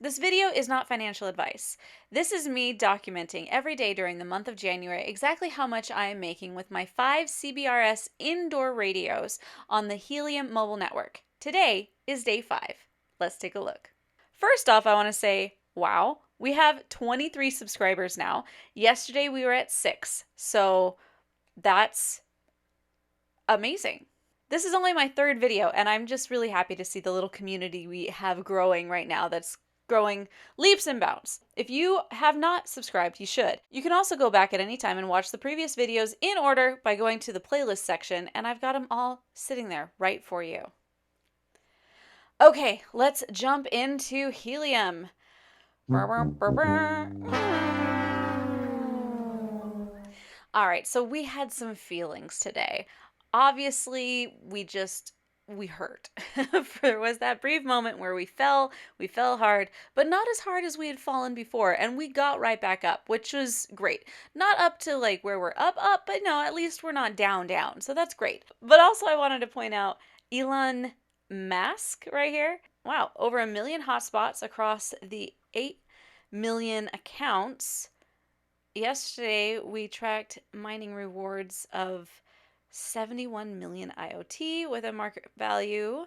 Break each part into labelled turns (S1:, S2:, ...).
S1: This video is not financial advice. This is me documenting every day during the month of January exactly how much I am making with my 5 CBRS indoor radios on the Helium mobile network. Today is day 5. Let's take a look. First off, I want to say, wow, we have 23 subscribers now. Yesterday we were at 6, so that's amazing. This is only my 3rd video, and I'm just really happy to see the little community we have growing right now that's growing leaps and bounds. If you have not subscribed, you should. You can also go back at any time and watch the previous videos in order by going to the playlist section, and I've got them all sitting there right for you. Okay, let's jump into Helium. All right, so we had some feelings today. Obviously, we hurt. There was that brief moment where we fell hard, but not as hard as we had fallen before, and we got right back up, which was great. Not up to like where we're up, but no, at least we're not down. So that's great. But also I wanted to point out Elon Musk right here. Wow, over 1 million hotspots across the 8 million accounts. Yesterday, we tracked mining rewards of 71 million IoT with a market value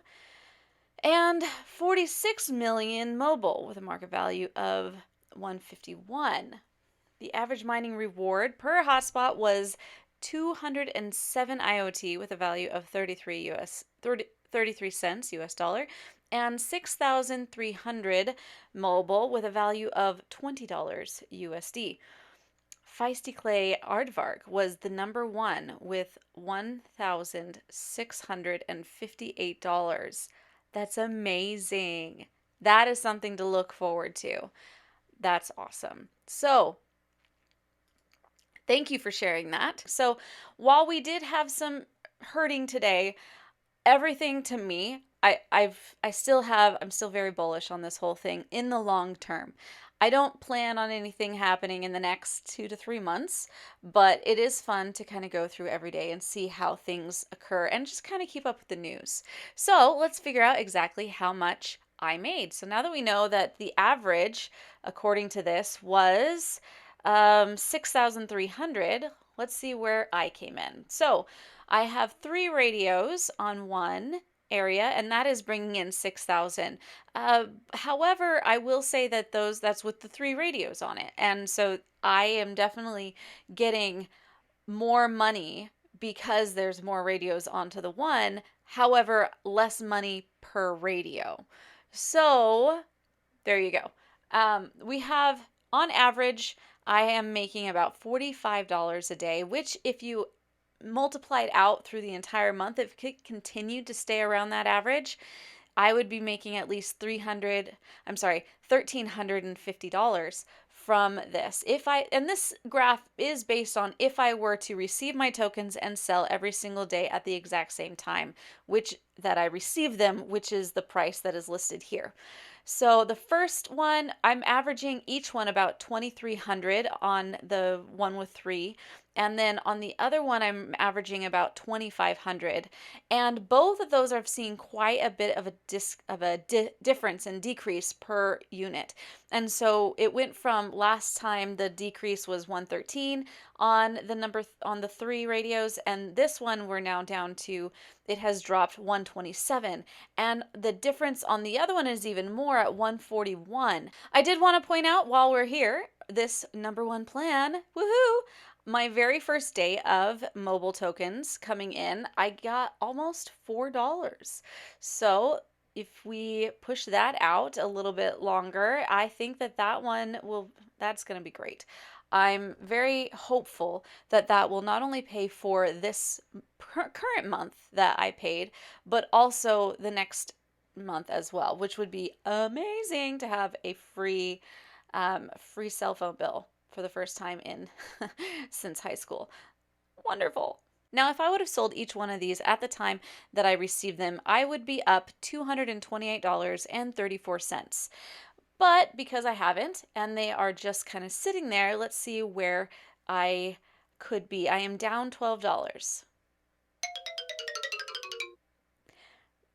S1: and 46 million mobile with a market value of 151. The average mining reward per hotspot was 207 IoT with a value of 33 cents US dollar and 6,300 mobile with a value of $20 USD. Feisty Clay Aardvark was the number 1 with $1,658. That's amazing. That is something to look forward to. That's awesome. So, thank you for sharing that. So, while we did have some hurting today, everything to me, I'm still very bullish on this whole thing in the long term. I don't plan on anything happening in the next 2 to 3 months, but it is fun to kind of go through every day and see how things occur and just kind of keep up with the news. So let's figure out exactly how much I made. So now that we know that the average, according to this, was 6,300, let's see where I came in. So I have 3 radios on one area, and that is bringing in 6,000. However, I will say that that's with the 3 radios on it, and so I am definitely getting more money because there's more radios onto the one. However, less money per radio. So there you go. We have, on average, I am making about $45 a day, which if you multiplied out through the entire month, if it continued to stay around that average, I would be making at least $1,350 from this. And this graph is based on if I were to receive my tokens and sell every single day at the exact same time, that I receive them, which is the price that is listed here. So the first one, I'm averaging each one about 2,300 on the one with 3. And then on the other one, I'm averaging about 2,500. And both of those I've seen quite a bit of a difference and decrease per unit. And so it went from last time the decrease was 113 on the 3 radios, and this one we're now down to, it has dropped 127. And the difference on the other one is even more at 141. I did want to point out while we're here, this number 1 plan, woohoo! My very first day of mobile tokens coming in, I got almost $4. So if we push that out a little bit longer, I think that's going to be great. I'm very hopeful that will not only pay for this current month that I paid, but also the next month as well, which would be amazing to have a free cell phone bill for the first time in since high school. Wonderful. Now, if I would have sold each one of these at the time that I received them, I would be up $228.34. But because I haven't, and they are just kind of sitting there, let's see where I could be. I am down $12.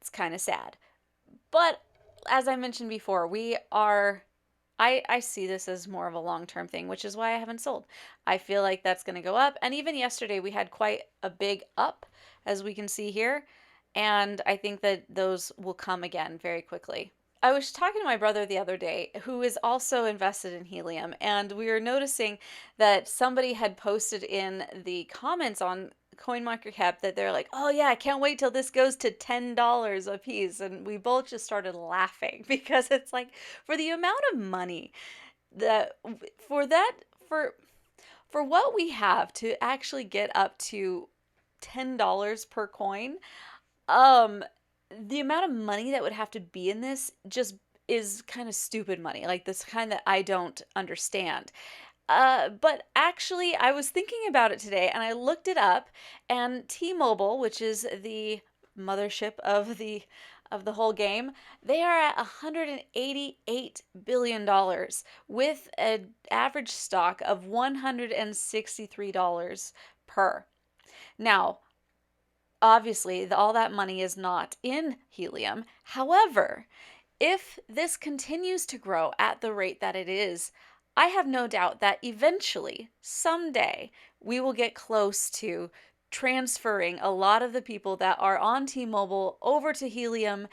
S1: It's kind of sad. But as I mentioned before, we are I see this as more of a long-term thing, which is why I haven't sold. I feel like that's going to go up. And even yesterday, we had quite a big up, as we can see here. And I think that those will come again very quickly. I was talking to my brother the other day, who is also invested in helium, and we were noticing that somebody had posted in the comments on CoinMarketCap that they're like, "Oh yeah, I can't wait till this goes to $10 a piece," and we both just started laughing because it's like for the amount of money that for that for for what we have to actually get up to $10 per coin, um, the amount of money that would have to be in this just is kind of stupid money, like this kind that I don't understand. But actually, I was thinking about it today and I looked it up, and T-Mobile, which is the mothership of the whole game, they are at $188 billion dollars with an average stock of $163 per. Now, obviously, all that money is not in helium. However, if this continues to grow at the rate that it is, I have no doubt that eventually, someday, we will get close to transferring a lot of the people that are on T-Mobile over to Helium,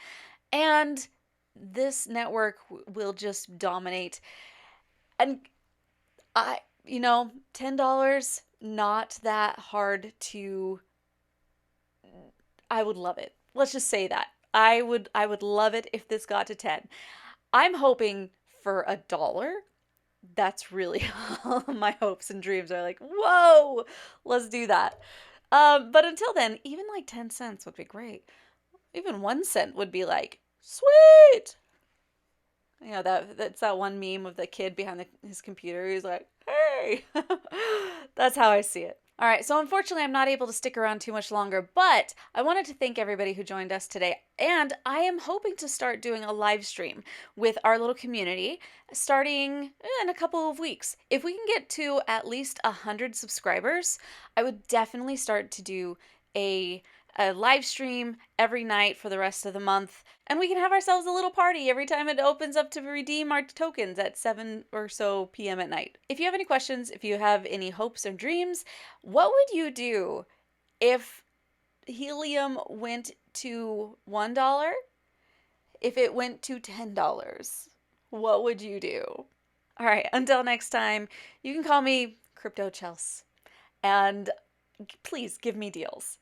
S1: and this network will just dominate. And $10, not that hard to. I would love it. Let's just say that. I would love it if this got to 10. I'm hoping for $1. That's really my hopes and dreams are like, whoa, let's do that. But until then, even like 10 cents would be great. Even 1 cent would be like, sweet. That's that one meme of the kid behind his computer. He's like, hey. That's how I see it. All right, so unfortunately, I'm not able to stick around too much longer, but I wanted to thank everybody who joined us today. And I am hoping to start doing a live stream with our little community starting in a couple of weeks. If we can get to at least 100 subscribers, I would definitely start to do a live stream every night for the rest of the month, and we can have ourselves a little party every time it opens up to redeem our tokens at 7 or so p.m. at night. If you have any questions, if you have any hopes or dreams, what would you do if helium went to $1? If it went to $10? What would you do? All right, until next time, you can call me Crypto Chelz, and please give me deals.